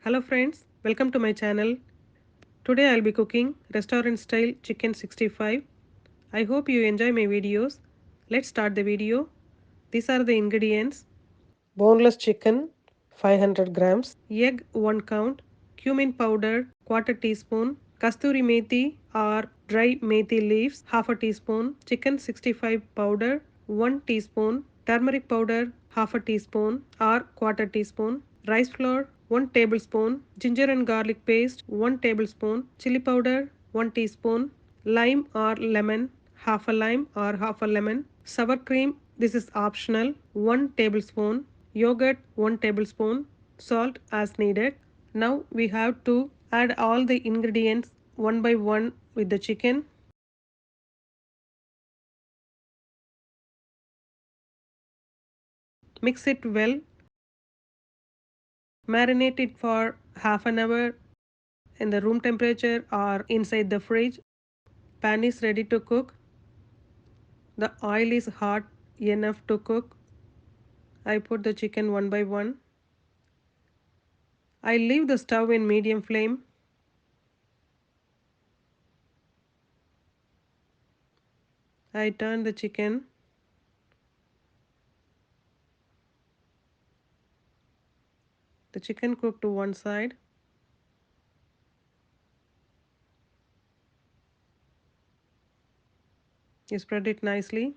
Hello friends, welcome to my channel. Today I'll be cooking restaurant style chicken 65. I hope you enjoy my videos. Let's start the video. These are the ingredients. Boneless chicken 500 grams, egg 1 count, cumin powder quarter teaspoon, kasturi methi or dry methi leaves half a teaspoon, chicken 65 powder 1 teaspoon, turmeric powder half a teaspoon or quarter teaspoon, rice flour 1 tablespoon, ginger and garlic paste 1 tablespoon, chili powder 1 teaspoon, lime or lemon half a lime or half a lemon, sour cream this is optional 1 tablespoon, yogurt 1 tablespoon, salt as needed. Now we have to add all the ingredients one by one with the chicken. Mix it well. Marinate it for half an hour in the room temperature or inside the fridge. Pan is ready to cook. The oil is hot enough to cook. I put the chicken one by one. I leave the stove in medium flame. I turn the chicken. The chicken cooked to one side. You spread it nicely.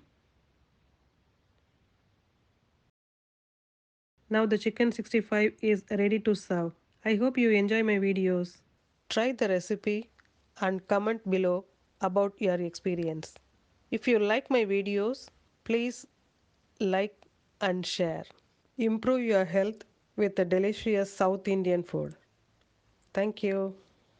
Now the chicken 65 is ready to serve. I hope you enjoy my videos. Try the recipe and comment below about your experience. If you like my videos, please like and share. Improve your health with the delicious South Indian food. Thank you.